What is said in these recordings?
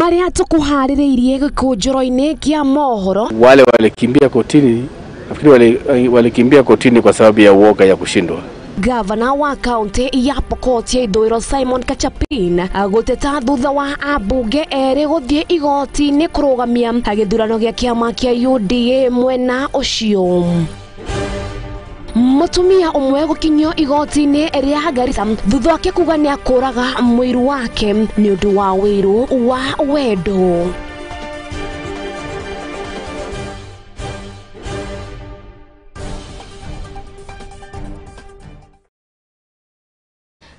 haria tukuhaririirie gikunjuro-ini kia mohoro. Wale walikimbia kotini, nafikiri walikimbia kotini kwa sababu ya uoga ya kushindwa. Gavana wa kaunti ya Pokot ya Ithũĩro Simon Kachapin gũteta thutha wa ambunge erĩ gũthiĩ igoti-inĩ kũrũgamia gĩthurano gĩa kĩama kĩa UDA mwena ũcio. Mũtumia ũmwe gũkinyio igoti-inĩ rĩa Garissa thutha wake kuga nĩ akũraga mũiru wake nĩ ũndũ wa wĩru wa wendo.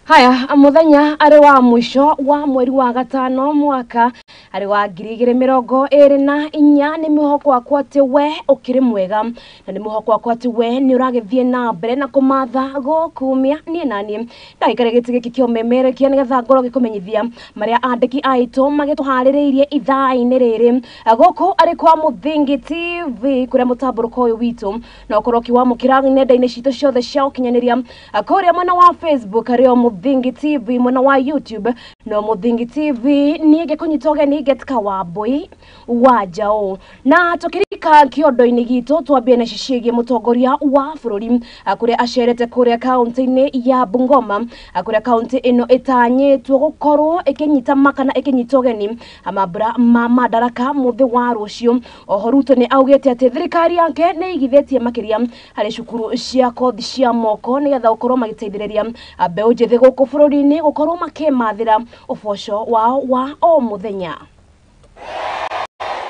Haya, muthenya ari wa mwisho wa mweri wa gatano mwaka ari wa 2024 ni mihoko wakwa ati we ukiri mwega na ni mihoko wakwa ati we ni uragithie na mbere na kumatha gukumia nie nani ndaikare giti giki kio memerekia nigetha ngoro gikumenyithia maria andiki aitu magituhaririirie ithaa-ini riri guku ari kwa Muthingi TV kuria mutamburuko uyu witu na ukoroki wa mukira nenda-ini citu ciothe cia ukinyaniria kuria mwena wa Facebook ario Muthingi TV mwena wa YouTube no Muthingi TV niege kunyitoge nigetka wa boy wajao na tukirika kiondo-ini gitu twambie na cicigie mutongoria wa bururi akuria acerete kuria kaunti-ini ya Bungoma akuria kaunti ino itanyitwo gukorwo ikinyita makana ikinyitogeni amabra madaraka muthi wa rucio oho Ruto ni augete ati thirikari yake ni igithitie makiria hari cukuru cia kothi cia moko nigetha gukorwo magiteithĩrĩria mbeu njithi guku bururi-ini gukorwo makimathira uboco wao wa o muthenya.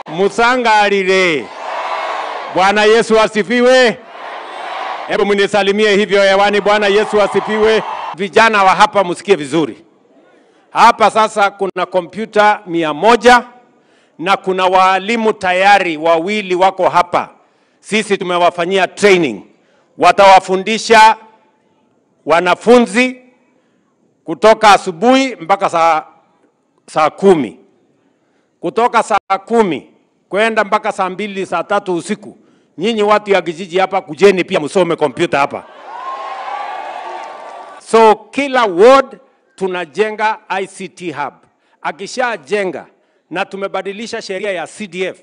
Musangarire. Bwana Yesu asifiwe. Hebu mnisalimie hivyo hewani. Bwana Yesu asifiwe. Vijana wa hapa msikie vizuri. Hapa sasa kuna kompyuta 100 na kuna walimu tayari wawili wako hapa. Sisi tumewafanyia training. Watawafundisha wanafunzi kutoka asubuhi mpaka saa 10. Kutoka saa 10 kwenda mpaka saa 2 saa 3 usiku. Nyinyi watu ya kijiji hapa kujeni pia msome kompyuta hapa. So kila ward tunajenga ICT hub. Akisha jenga na tumebadilisha sheria ya CDF.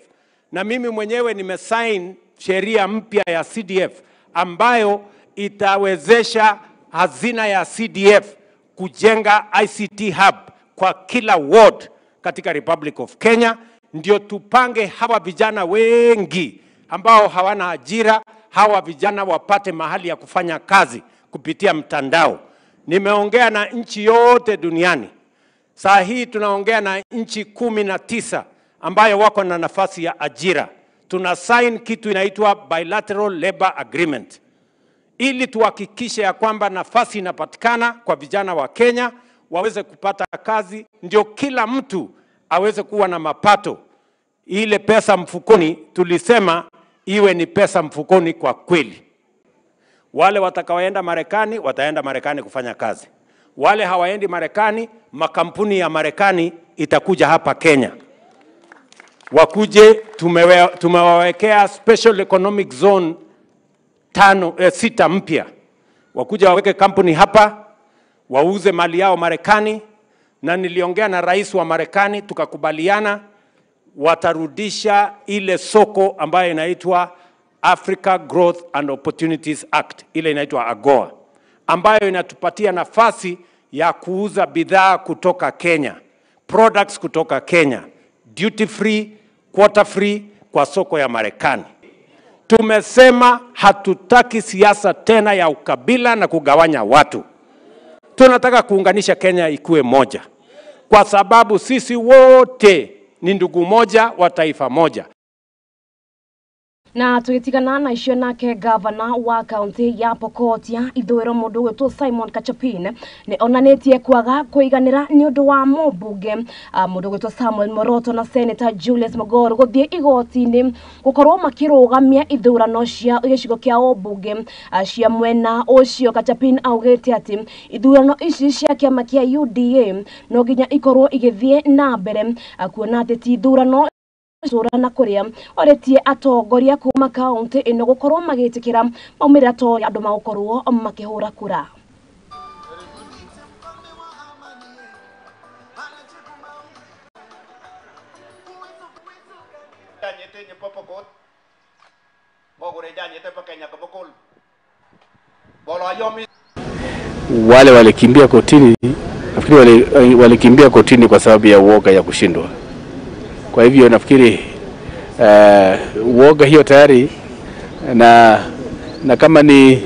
Na mimi mwenyewe nimesign sheria mpya ya CDF ambayo itawezesha hazina ya CDF kujenga ICT hub kwa kila ward katika Republic of Kenya. Ndio tupange hawa vijana wengi ambao hawana ajira, hawa vijana wapate mahali ya kufanya kazi kupitia mtandao. Nimeongea na nchi yote duniani. Saa hii tunaongea na nchi 19 ambayo wako na nafasi ya ajira. Tuna sign kitu inaitwa Bilateral Labor Agreement, ili tuhakikishe ya kwamba nafasi inapatikana kwa vijana wa Kenya waweze kupata kazi, ndio kila mtu aweze kuwa na mapato. Ile pesa mfukoni tulisema iwe ni pesa mfukoni kwa kweli. Wale watakaoenda Marekani wataenda Marekani kufanya kazi. Wale hawaendi Marekani, makampuni ya Marekani itakuja hapa Kenya. Wakuje, tumewawekea special economic zone 6 mpya. Wakuja waweke kampuni hapa, wauze mali yao Marekani, na niliongea na rais wa Marekani tukakubaliana watarudisha ile soko ambayo inaitwa Africa Growth and Opportunities Act, ile inaitwa AGOA, ambayo inatupatia nafasi ya kuuza bidhaa kutoka Kenya, products kutoka Kenya, duty free, quota free kwa soko ya Marekani. Tumesema hatutaki siasa tena ya ukabila na kugawanya watu. Tunataka kuunganisha Kenya ikuwe moja, kwa sababu sisi wote ni ndugu moja wa taifa moja. Na tugitigana na icio nake gavana wa kaunti ya Pokot ya Ithũĩro mundu gwitwo Simon Kachapin ni onanetie kwaga kuiganira ni undu wa mubunge mundu gwitwo Samuel Moroto na Senator Julius Mogoro guthie igoti-ini gukorwo makirugamia ithurano cia gicigo kia obunge cia mwena ucio. Kachapin augete ati ithurano ici cia kiama kia UDA no nginya ikorwo igithie na mbere kuona ati ti ithurano na kuria oretie atongoria kuma kaunti ino gukorwo magitikira maumira to andu magukorwo makihura kura. Kenya popokot bogureja nyete pa Kenya kabokol bolo ayomi. Wale walikimbia kotini, nafikiri walikimbia kotini kwa sababu ya uoga ya kushindwa. Kwa hivyo nafikiri uoga hiyo tayari na kama ni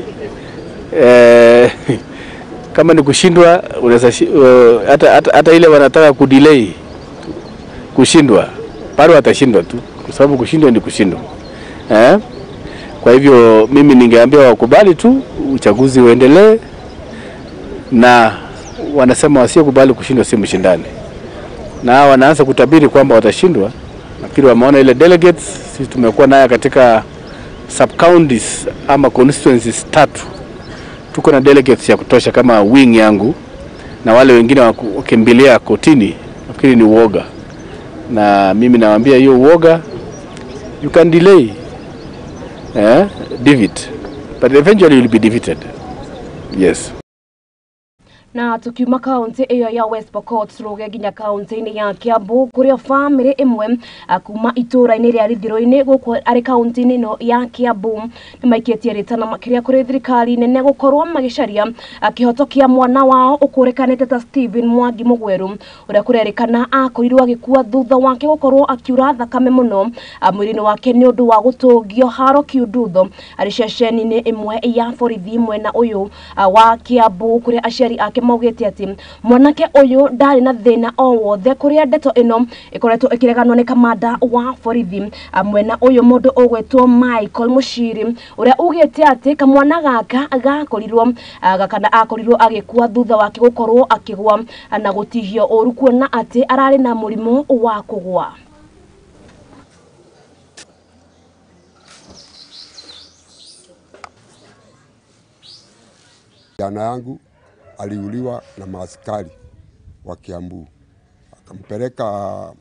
kama ni kushindwa, unaweza hata ile wanataka kudelay kushindwa, bado watashindwa tu, kwa sababu kushindwa ni kushindwa. Kwa hivyo mimi ningeambia wakubali tu uchaguzi uendelee, na wanasema wasiokubali kushindwa si mshindani, na wanaanza kutabiri kwamba watashindwa. Nafikiri wameona ile delegates sisi tumekuwa naye katika sub counties ama constituencies 3, tuko na delegates ya kutosha kama wing yangu, na wale wengine wakimbilia kotini, nafikiri ni uoga, na mimi nawaambia hiyo uoga you can delay defeat, but eventually you'll be defeated. Yes. Na tukiuma kaunti iyo ya West Pokot turuge ginya kaunti-ini ya Kiambu kuria family imwe akuma itura-ini ria Rithiro-ini guku ari kaunti-ini no ya Kiambu ni maikitie ritana makiria kuri thirikari nene gukorwo magicaria akihotokia mwana wao ukurekanite ta Stephen Mwangi Mugweru uria kurerikana akorirwo agikua thutha wake gukorwo akiura thakame muno mwiri-ini wake ni undu wa gutungio haro kiundutho ari ceceni-ini imwe ya borithi mwena uyu wa Kiambu kuria aciari ake maugite ati mwanake uyu ndari na thina o wothe kuria ndeto ino ikoretwo ikireganwo ni kamanda wa borithi mwena uyu mundu ugwetwo Michael Mushiri uria ugite ati kamwana gaka gakorirwo gakana akorirwo agikua thutha wake gukorwo akigwa na gutihio uru kuona ati arari na murimu wa kugwa. Jana yangu aliuliwa na maaskari wa Kiambu, akampeleka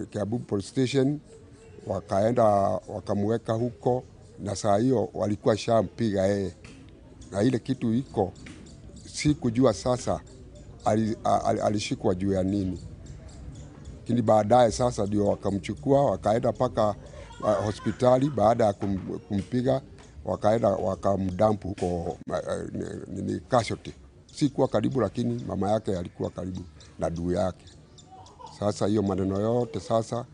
Kiambu police station, wakaenda wakamweka huko, na saa hiyo walikuwa shampiga yeye, na ile kitu iko si kujua sasa alishikwa juu ya nini. Lakini baadaye sasa ndio wakamchukua wakaenda paka hospitali. Baada ya kumpiga wakaenda wakamdampu huko ni casualty. Si kuwa karibu, lakini mama yake alikuwa karibu na ndugu yake. Sasa hiyo maneno yote sasa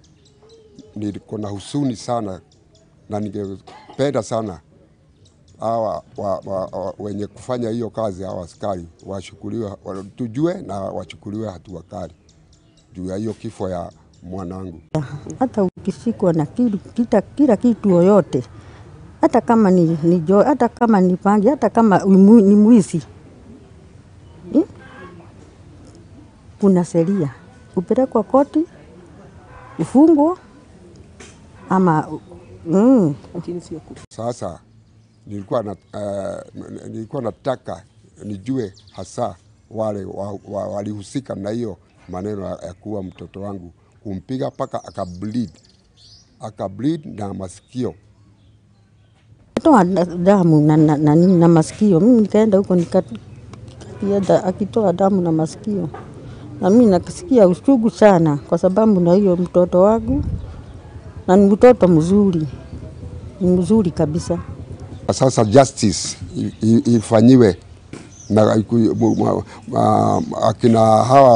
niko na huzuni sana, na ningependa sana hawa wenye kufanya hiyo kazi, hawa askari washukuliwe, tujue na wachukuliwe hatua kali juu ya hiyo kifo ya mwanangu. Hata ukishikwa na kila kitu yoyote, hata kama hata kama ni pangi, hata kama ni mwizi, kuna sheria, upelekwa koti, ufungwa ama Sasa nilikuwa nataka nijue hasa wale walihusika na hiyo maneno ya kuwa mtoto wangu, kumpiga paka akableed na masikio, toa damu na masikio. Mimi nikaenda huko akitoa damu na masikio, na mimi nakisikia uchungu sana, kwa sababu na hiyo mtoto wangu, na ni mtoto mzuri, ni mzuri kabisa. Sasa justice ifanyiwe na akina hawa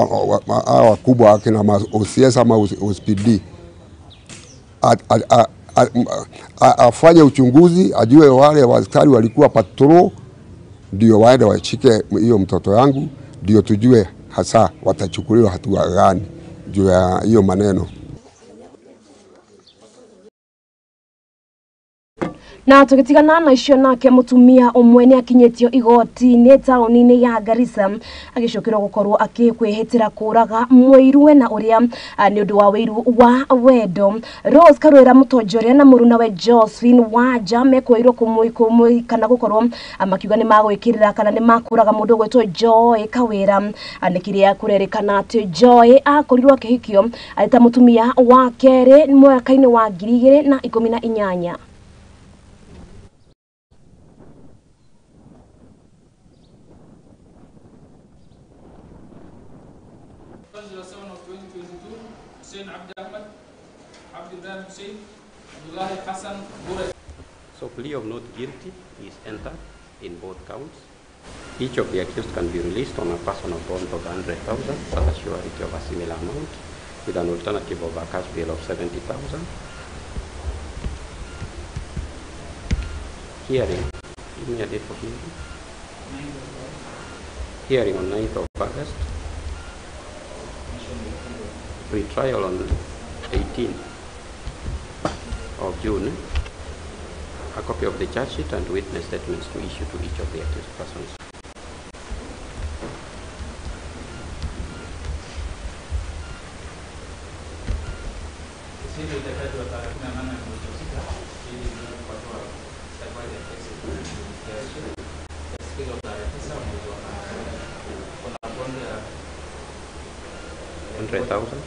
wakubwa, akina OCS ama OSPD, afanye uchunguzi, ajue wale askari walikuwa patrol, ndio waende wachike hiyo mtoto yangu, ndio tujue hasa watachukuliwa hatua gani juu ya hiyo maneno. Na tukitigana na icio nake mutumia umwe ni akinyetio igoti-ini tauni-ini ya Garissa agicokirwo gukorwo akikwihitira kuraga mwiru na uria ni undu wa wiru wa wendo. Rose Karwira Mutonjoria na muruna we Josephine Waja mekwirwo kumui kana gukorwo amakiuga ni magwikirira kana ni makuraga mundu gwetwo Joy Kawira. Anikiria kurerikana ati Joy akorirwo akihikio alita mutumia wa keri mwaka-ini wa 2018. of 2022, Hussein Abdi Ahmed, Abdi Ibrahim Hussein, So plea of not guilty is entered in both counts. Each of the accused can be released on a personal bond of 100,000 for the surety of a similar amount, with an alternative of a cash bail of 70,000. Hearing, give me a date for hearing. Hearing on 9th of August. Retrial on 18th of June. A copy of the charge sheet and witness statements to issue to each of the accused persons. $100,000, 70,000.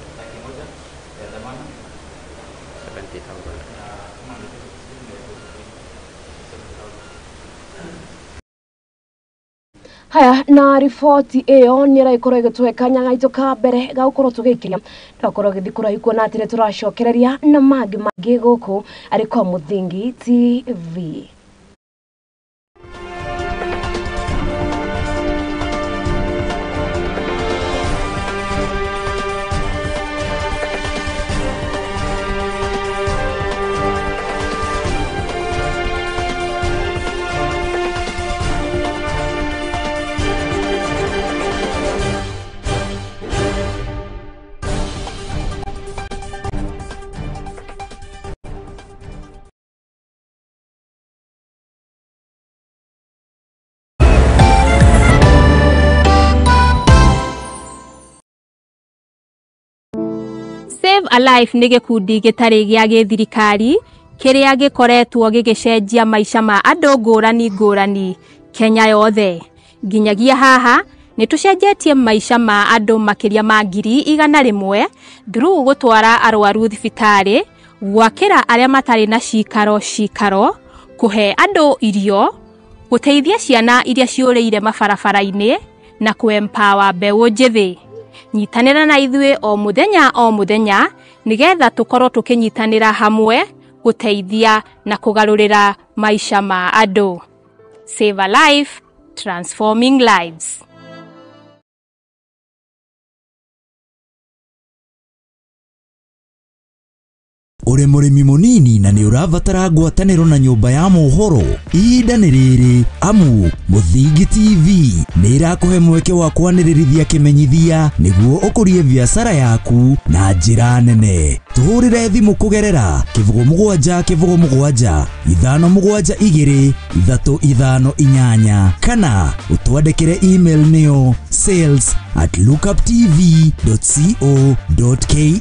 Haya na riboti iyo ni raikorwo igitwekanya gaito ka mbere ga gukorwo tugikiria ndakorwo githikura ikuo na atire turacokereria na magi guku ariko Muthingi TV. Save a Life nĩ gĩkundi gĩtarĩ gĩa gĩthirikari kĩrĩa gĩkoretwo gĩgĩcenjia maica ma andũ ngũrani Kenya yothe. Nginyagia haha nĩ tũcenjetie maica ma andũ makĩria ma 100,000 through gũtwara arwaru thibitarĩ, gwakĩra arĩa matarĩ na cikaro, kũhe andũ irio, gũteithia ciana iria ciũrĩire mabarabara-inĩ na kũ-empower mbeũ njĩthĩ. Nyitanĩra na ithuĩ o mũthenya nigetha tũkorwo tũkĩnyitanĩra hamwe gũteithia na kũgarũrĩra maica ma andũ. Save a Life, transforming lives. Uri murimi munini na ni urabatara ngwatanĩro na nyũmba ya mohoro, ihinda nĩ rĩrĩ, amu Muthingi TV nĩ irakuhe mweke wa kwanĩrĩrithia kĩmenyithia nĩguo ũkũrie biacara yaku na njĩra nene. Tuhũrĩre thimũ kũgerera 0777 572 358 kana ũtwandĩkĩre email nĩyo sales@lookuptv.co.ke.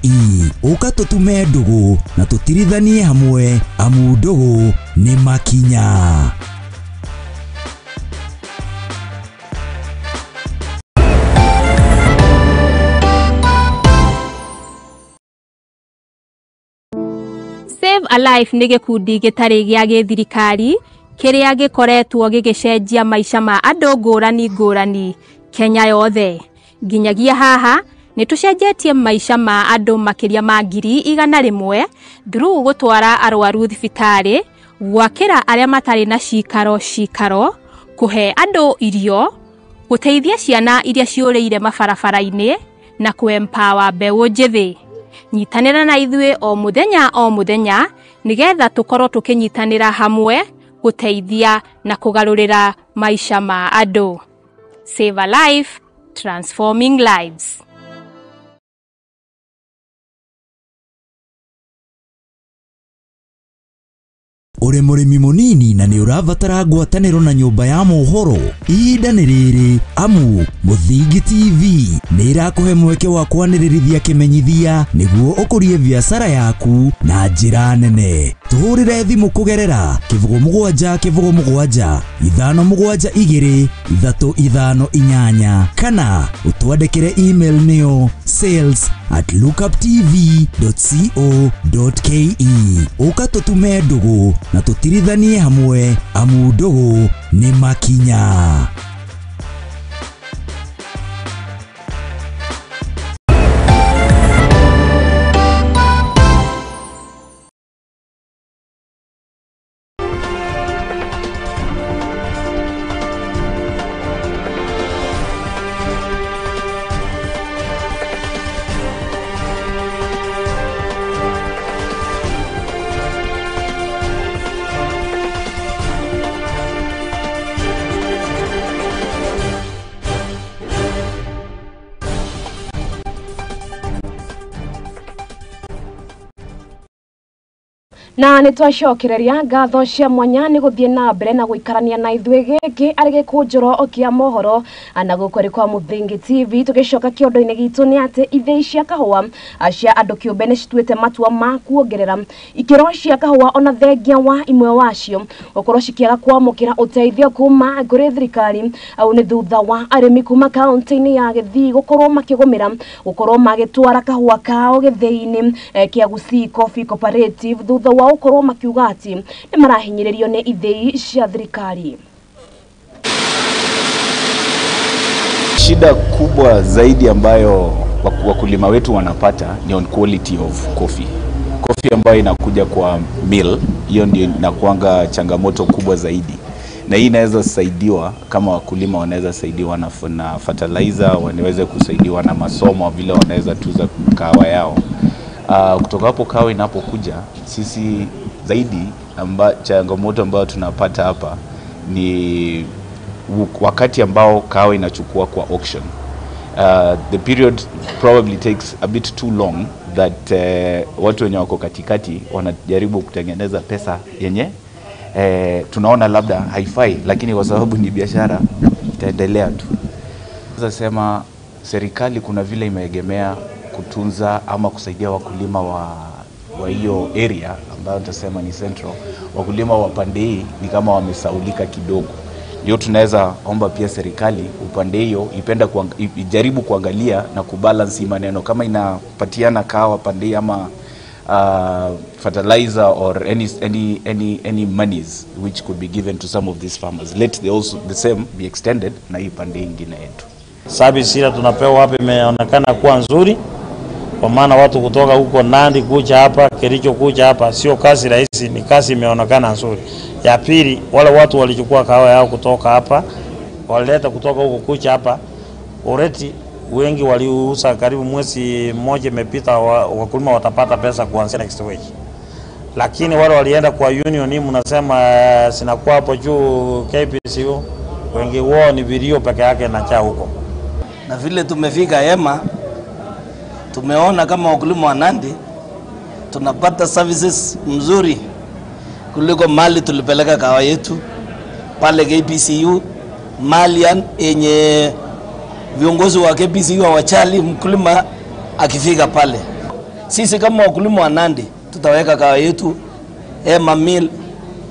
Ũka tũtume ndũgũ na tũtirithanie hamwe, amu ndũgũ nĩ makinya. Save a Life nĩ gĩkundi gĩtarĩ gĩa gĩthirikari kĩrĩa gĩkoretwo gĩgĩcenjia maica ma andũ ngũrani Kenya yothe. Nginyagia haha nĩ tũcenjetie maica ma andũ makĩria ma 100,000 through gũtwara arwaru thibitarĩ, gwakĩra arĩa matarĩ na cikaro, kũhe andũ irio, gũteithia ciana iria ciũrĩire mabarabara-inĩ na kũ-empower mbeũ njĩthĩ. Nyitanĩra na ithuĩ o mũthenya nigetha tũkorwo tũkĩnyitanĩra hamwe gũteithia na kũgarũrĩra maica ma andũ. Save a Life, transforming lives. Uri murimi munini na ni urabatara ngwatanĩro na nyũmba ya mohoro, ihinda nĩ rĩrĩ, amu Muthingi TV nĩ irakuhe mweke wa kwanĩrĩrithia kĩmenyithia nĩguo ũkũrie biacara yaku na njĩra nene. Tuhũrĩre thimũ kũgerera 0777 572 358 kana ũtwandĩkĩre email nĩyo sales@lookuptv.co.ke. Ũka tũtume ndũgũ na tũtirithanie hamwe, amu ndũgũ nĩ makinya. na nitwacokereria ngatho cia mwanya ni guthie na mbere na guikarania na ithwe giki ari gikunjoro kia mohoro na gukori kwa Muthingi TV tugicoka kiondo-ini gitu ni ati ithei cia kahua cia andu kiumbe ni cituite matua ma kuongerera ikiro cia kahua ona thengia wa imwe wacio gukorwo cikiaga kwamukira uteithio kuma nguri thirikari au ni thutha wa arimi kuma kaunti-ini ya Githii gukorwo makigumira gukorwo magitwara kahua kao githei-ini kia Gusii Coffee Cooperative thutha wa ukorwo makiuga ati ni marahinyiririo ni ithei cia thirikari. Shida kubwa zaidi ambayo wakulima wetu wanapata ni on quality of coffee. Coffee ambayo inakuja kwa mill, hiyo ndio inakuanga changamoto kubwa zaidi. Na hii inaweza saidiwa kama wakulima wanaweza saidiwa na fertilizer, wanaweza kusaidiwa na masomo vile wanaweza tuza kahawa yao. Kutoka hapo kahawa inapokuja, sisi zaidi changamoto ambayo tunapata hapa ni wakati ambao kahawa inachukua kwa auction. The period probably takes a bit too long that watu wenye wako katikati wanajaribu kutengeneza pesa yenye tunaona labda haifai, lakini kwa sababu ni biashara itaendelea tu. Sasa sema serikali kuna vile imeegemea kutunza ama kusaidia wakulima wa hiyo area ambayo tutasema ni central. Wakulima wa pande hii ni kama wamesaulika kidogo. Ndio tunaweza omba pia serikali upande hiyo ijaribu kuangalia na kubalance maneno kama inapatiana kahawa pande hii ama fertilizer or any monies which could be given to some of these farmers. Let the same be extended na hii pande nyingine yetu. Service ile tunapewa hapa imeonekana kuwa nzuri, kwa maana watu kutoka huko Nandi kuja hapa, Kericho kuja hapa sio kazi rahisi, ni kazi imeonekana nzuri. Ya pili, wale watu walichukua kahawa yao kutoka hapa, walileta kutoka huko kuja hapa, already wengi waliuza karibu mwezi mmoja imepita, wakulima watapata pesa kuanzia next week. Lakini wale walienda kwa union, mnasema sinakuwa hapo juu KPCU, wengi wao ni video peke yake na cha huko. Na vile tumefika Hema, tumeona kama wakulima wa Nandi tunapata services mzuri kuliko mali tulipeleka kahawa yetu pale KPCU, mali yenye viongozi wa KPCU hawachali mkulima akifika pale. Sisi kama wakulima wa Nandi tutaweka kahawa yetu Hema Mill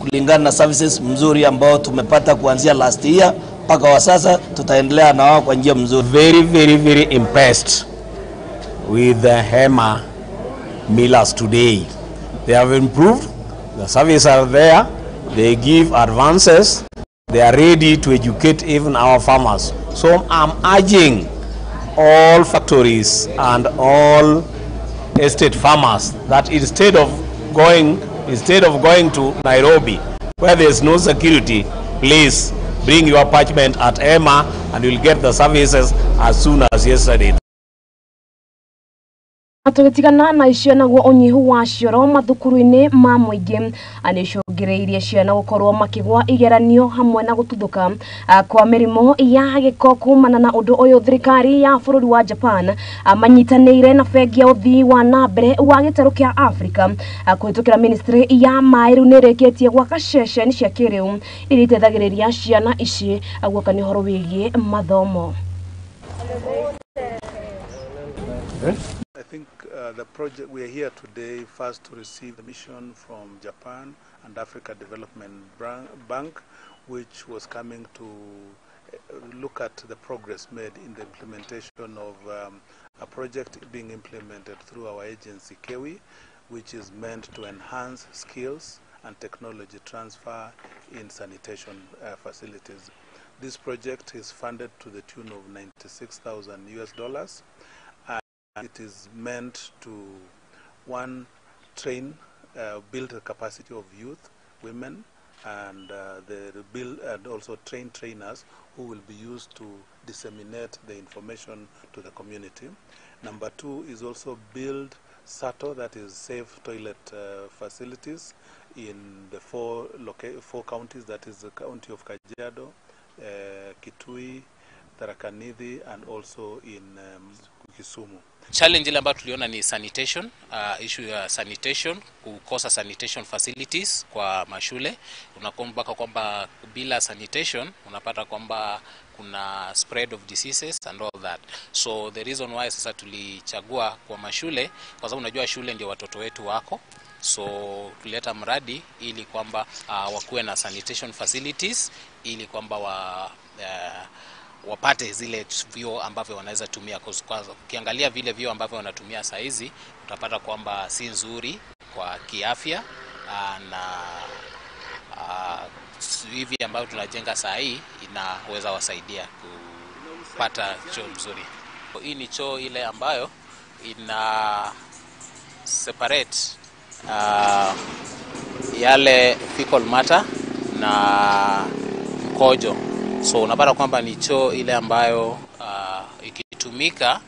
kulingana na services mzuri ambao tumepata kuanzia last year mpaka wa sasa, tutaendelea na wao kwa njia mzuri. Very impressed with the Hema millers today. They have improved, the services are there, they give advances, they are ready to educate even our farmers. So I'm urging all factories and all estate farmers that instead of going to Nairobi where there is no security, please bring your parchment at Hema and you'll get the services as soon as yesterday. Atugitigana na ciana gwo unyihu wa cioro mathukuru-ini ma muingi anicungireirie ciana gukorwo makigwa igeranio hamwe na gututhuka kwa mirimo ya giko kumana na undu uyu thirikari ya bururi wa Japan manyitanire na bengi ya uthii wa nambere wa gitaru kia Africa kuhitukira ministry ya mai riu nireketie gwaka ceceni cia kiriu iria itethagiriria ciana ici gwaka ni horo wigie mathomo. I think the project, we are here today first to receive the mission from Japan and Africa Development Bank, which was coming to look at the progress made in the implementation of a project being implemented through our agency KEWI, which is meant to enhance skills and technology transfer in sanitation facilities. This project is funded to the tune of $96,000. It is meant to, one, train, build the capacity of youth, women, and and also train trainers who will be used to disseminate the information to the community. Number two is also build SATO, that is safe toilet facilities, in the four counties, that is the county of Kajiado, Kitui, Tharaka Nithi and also in Kisumu. Challenge ile ambayo tuliona ni sanitation, issue ya sanitation, kukosa sanitation facilities kwa mashule. Unakumbuka kwamba bila sanitation unapata kwamba kuna spread of diseases and all that. So the reason why sasa tulichagua kwa mashule, kwa sababu unajua shule ndio watoto wetu wako. So tuleta mradi ili kwamba wakuwe na sanitation facilities ili kwamba wapate zile vyoo ambavyo wanaweza tumia. Ukiangalia vile vyoo ambavyo wanatumia saa hizi utapata kwamba si nzuri kwa kiafya, na hivi ambavyo tunajenga saa hii inaweza wasaidia kupata choo mzuri. Hii ni choo ile ambayo ina separate yale fecal matter na mkojo. So unapata kwamba ni choo ile ambayo ikitumika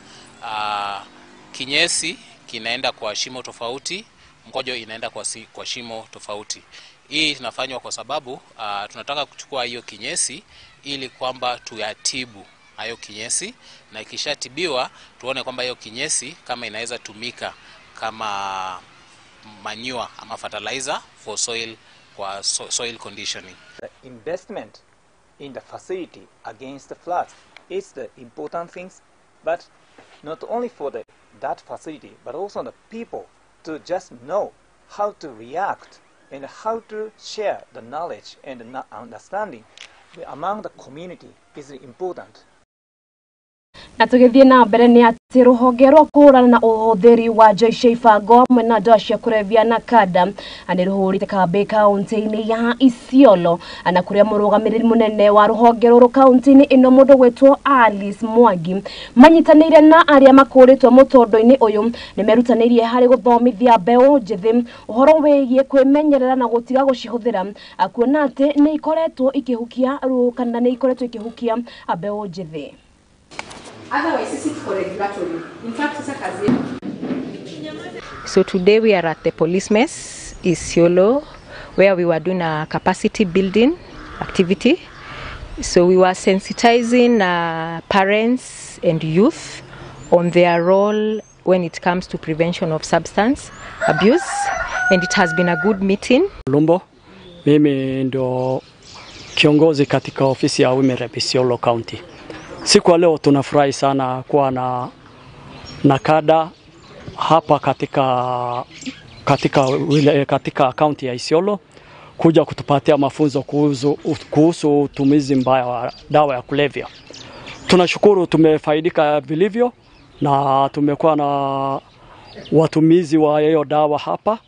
kinyesi kinaenda kwa shimo tofauti, mkojo inaenda kwa shimo tofauti. Hii inafanywa kwa sababu tunataka kuchukua hiyo kinyesi ili kwamba tuyatibu hayo kinyesi, na ikishatibiwa tuone kwamba hiyo kinyesi kama inaweza tumika kama manure ama fertilizer for soil, kwa soil conditioning. The investment in the facility against the floods is the important things, but not only for that facility, but also the people to just know how to react and how to share the knowledge and the understanding among the community is important. Na tugithie na mbere ni ati ruhonge rwa kuhurana na uhuthiri wa Joyce Ibango na Joshua kurevia na kada aniruhurite kambi kaunti-ini ya Isiolo, na kuria murugamiriri munene wa ruhonge ruru kaunti-ini ino mundu gwetwo Alice Mwangi manyitanire na aria makuritwo mutondo-ini uyu nimerutanirie hari guthomithia mbeu njithi uhoro wigie kwimenyerera na gutiga gucihuthira, akuona ati ni ikoretwo ikihukia kana ni ikoretwo ikihukia mbeu njithi. Otherwise, this is for regulatory. In fact, it's a kazi. So today we are at the police mess Isiolo, where we were doing a capacity building activity. So we were sensitizing parents and youth on their role when it comes to prevention of substance abuse, and it has been a good meeting. Lumbo, mimi ndo kiongozi katika ofisi ya Women Rep Isiolo County. Siku ya leo tunafurahi sana kuwa na kada hapa katika kaunti ya Isiolo kuja kutupatia mafunzo kuhusu utumizi mbaya wa dawa ya kulevya. Tunashukuru tumefaidika vilivyo na tumekuwa na watumizi wa hiyo dawa hapa,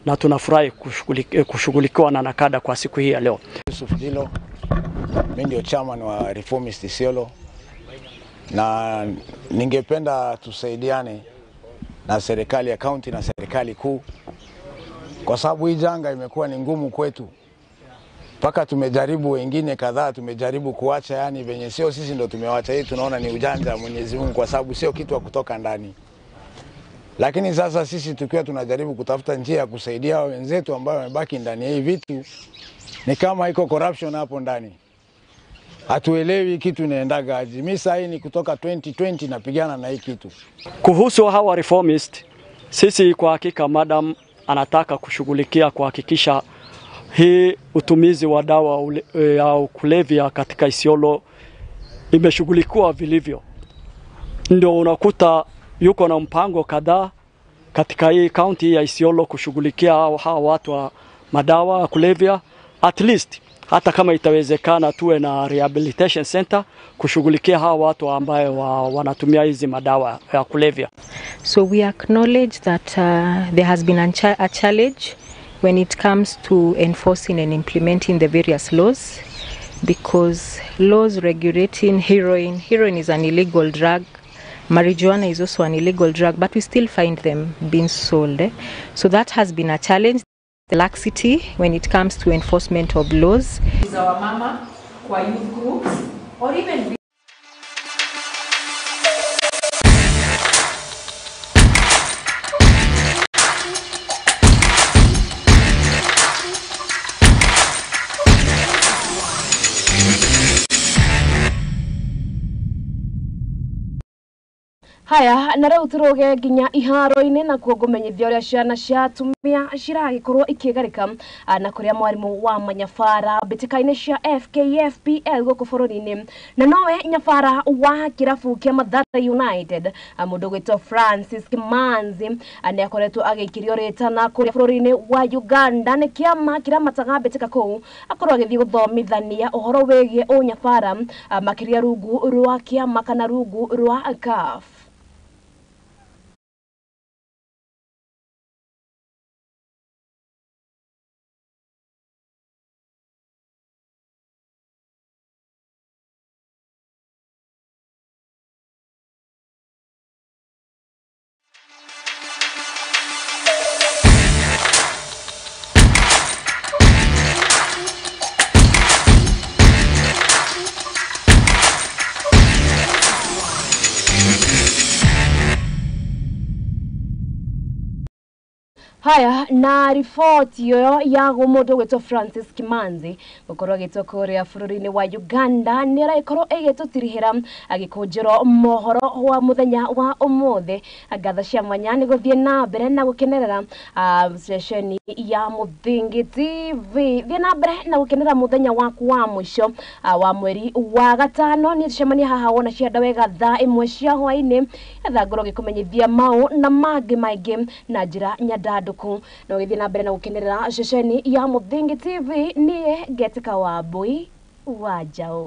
na tunafurahi kushughulikiwa na nakada kwa siku hii ya leo. Yusuf Dilo, mimi ndio chairman wa Reformist Isiolo, na ningependa tusaidiane na serikali ya county na serikali kuu, kwa sababu hii janga imekuwa ni ngumu kwetu. Paka tumejaribu, wengine kadhaa tumejaribu kuacha, yani venye sio sisi ndo tumewacha. Hii tunaona ni ujanja wa Mwenyezi Mungu, kwa sababu sio kitu wa kutoka ndani. Lakini sasa sisi tukiwa tunajaribu kutafuta njia ya kusaidia wenzetu ambao wamebaki ndani ya hii vitu, ni kama iko corruption hapo ndani. Hatuelewi kitu inaendaga aje. Mimi sasa ni kutoka 2020 napigana na hii kitu. Kuhusu hawa reformist, sisi kwa hakika madam anataka kushughulikia kuhakikisha hii utumizi wa dawa ya kulevya katika Isiolo imeshughulikiwa vilivyo. Ndio unakuta yuko na mpango kadhaa katika hii county ya Isiolo kushughulikia hawa watu wa madawa ya kulevya, at least hata kama itawezekana tuwe na rehabilitation center kushughulikia hawa watu ambao wanatumia hizi madawa ya kulevya. So we acknowledge that there has been a challenge when it comes to enforcing and implementing the various laws, because laws regulating heroin is an illegal drug, marijuana is also an illegal drug, but we still find them being sold. So that has been a challenge. The laxity when it comes to enforcement of laws. Our mama, kwa youth groups, or even Haya na rĩu turoge nginya iharo-inĩ na kuogumenyithia ũrĩa ciana cia atumia ciragĩkorwo ikĩgarĩka na kũrĩa mwarimũ wa manyabara mbĩtĩka-inĩ cia FKFPL gũkũ bũrũri-inĩ na nowe nyabara wa kĩrabu kĩa Mathare United mũndũ gwĩtwo Francis Kimanzi nĩ akoretwo agĩikĩrio rĩtana kũrĩa bũrũri-inĩ wa Uganda nĩ kĩama kĩramataga mbĩtĩka kũu akorwo agĩthiĩ gũthomithania ũhoro wĩgiĩ ũnyabara makĩria rungu rwa kĩama kana rungu rwa CAF. Haya na ripoti yo ya mũndũ gwĩtwo Francis Kimanzi gũkorwo agĩtwo kũrĩa bũrũri-inĩ wa Uganda nĩ araikorwo agĩtũtirihĩra agĩkũnjĩrwo mohoro wa mũthenya wa ũmũthĩ ngatho cia mwanya nĩ gũthiĩ na mbere na gũkenerera sesheni ya Mũthingi TV thiĩ na mbere na gũkenerera mũthenya waku wa mũico wa mweri wa gatano nĩ tucemania haha wona cianda wega thaa 1 cia hwaĩ-inĩ etha ngorwo gĩkũmenyithia mau na mangĩ maingĩ na njĩra nyandandũku na gũthiĩ na mbere na gũkenerera sesheni ya Mũthingi TV niĩ Ngetĩka Wambui wa Njaũ.